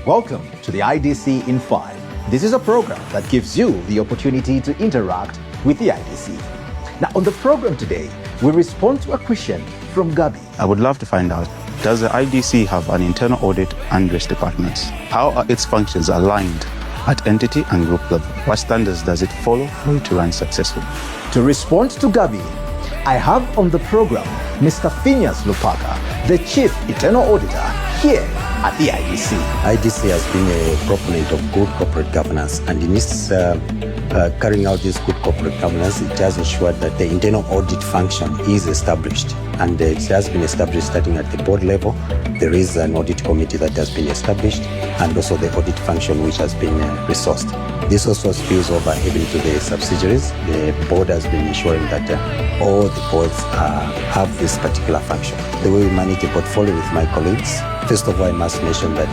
Welcome to the IDC in 5. This is a program that gives you the opportunity to interact with the IDC. Now, on the program today, we respond to a question from Gabi. I would love to find out, does the IDC have an internal audit and risk departments? How are its functions aligned at entity and group level? What standards does it follow for it to run successfully? To respond to Gabi, I have on the program Mr. Phineas Lupaka, the Chief Internal Auditor here at the IDC. IDC has been a proponent of good corporate governance, and in its carrying out this good corporate governance, it has ensured that the internal audit function is established, and it has been established starting at the board level. There is an audit committee that has been established, and also the audit function which has been resourced. This also spills over even to the subsidiaries. The board has been ensuring that all the boards have this particular function. The way we manage the portfolio with my colleagues, first of all, I must mention that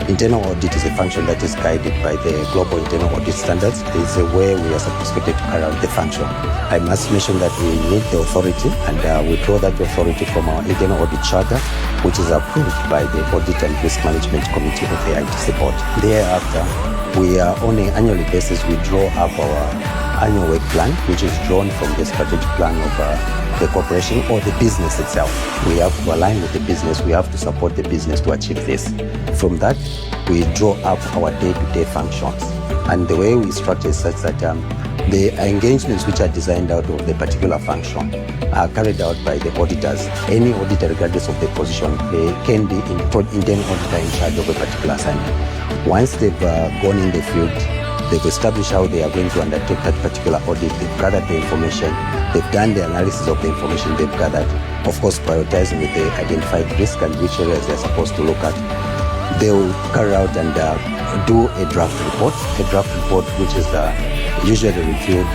internal audit is a function that is guided by the global internal audit standards. It's a way we are expected to carry out the function. I must mention that we need the authority, and we draw that authority from our internal audit charter, which is approved by the Audit and Risk Management Committee of the IDC board. Thereafter, we are on an annual basis, we draw up our annual work plan, which is drawn from the strategic plan of the corporation or the business itself. We have to align with the business, we have to support the business to achieve this. From that, we draw up our day-to-day functions. And the way we structure is such that the engagements which are designed out of the particular function are carried out by the auditors. Any auditor, regardless of the position, they can be internal auditor in charge of a particular assignment. Once they've gone in the field, they've established how they are going to undertake that particular audit, they've gathered the information, they've done the analysis of the information they've gathered, of course prioritizing with the identified risk and which areas they're supposed to look at. They'll carry out and do a draft report which is usually reviewed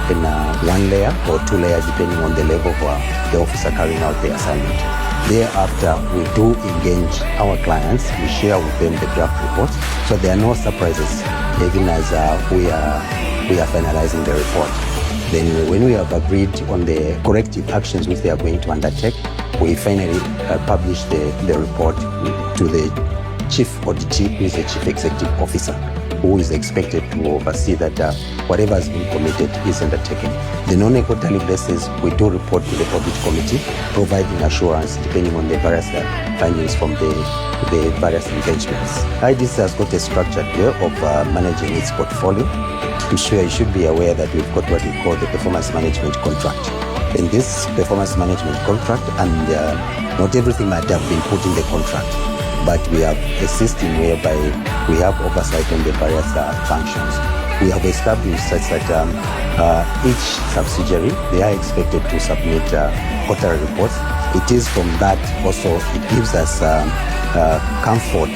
in one layer or two layers depending on the level of the officer carrying out the assignment. Thereafter, we do engage our clients, we share with them the draft report, so there are no surprises even as we are finalizing the report. Then when we have agreed on the corrective actions which they are going to undertake, we finally publish the report to the Chief Auditee, who is the Chief Executive Officer, who is expected to oversee that whatever has been committed is undertaken. Then on a quarterly basis, we do report to the audit committee, providing assurance depending on the various findings from the various engagements. IDC has got a structured way of managing its portfolio. I'm sure you should be aware that we've got what we call the performance management contract. In this performance management contract, and not everything might have been put in the contract, but we have a system whereby we have oversight on the various functions. We have established such that each subsidiary, they are expected to submit quarterly reports. It is from that also, it gives us comfort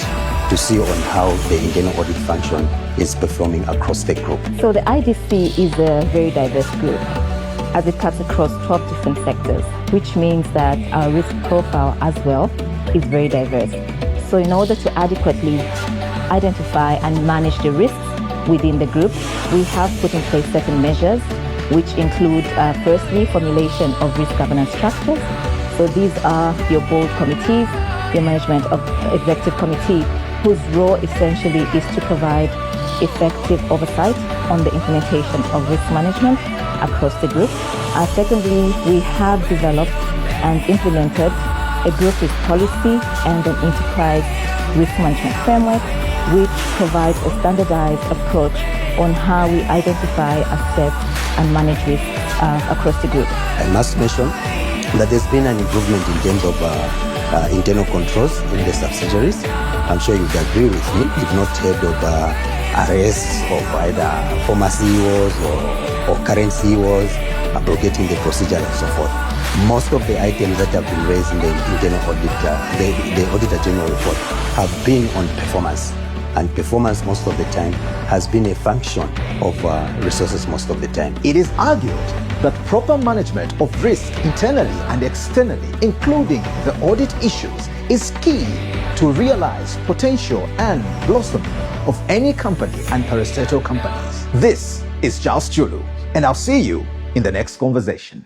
to see on how the internal audit function is performing across the group. So the IDC is a very diverse group as it cuts across 12 different sectors, which means that our risk profile as well is very diverse. So in order to adequately identify and manage the risks within the group, we have put in place certain measures, which include firstly, formulation of risk governance structures. So these are your board committees, your management of executive committee, whose role essentially is to provide effective oversight on the implementation of risk management across the group. Secondly, we have developed and implemented a group risk policy and an enterprise risk management framework, which provides a standardized approach on how we identify, assess, and manage risk across the group. I must mention that there's been an improvement in terms of internal controls in the subsidiaries. I'm sure you'd agree with me. You've not heard of arrests of either former CEOs or current CEOs, abrogating the procedure and so forth. Most of the items that have been raised in the internal audit, the Auditor General report, have been on performance. And performance most of the time has been a function of resources most of the time. It is argued that proper management of risk internally and externally, including the audit issues, is key to realize potential and blossoming of any company and parastatal companies. This is Charles Chulu, and I'll see you in the next conversation.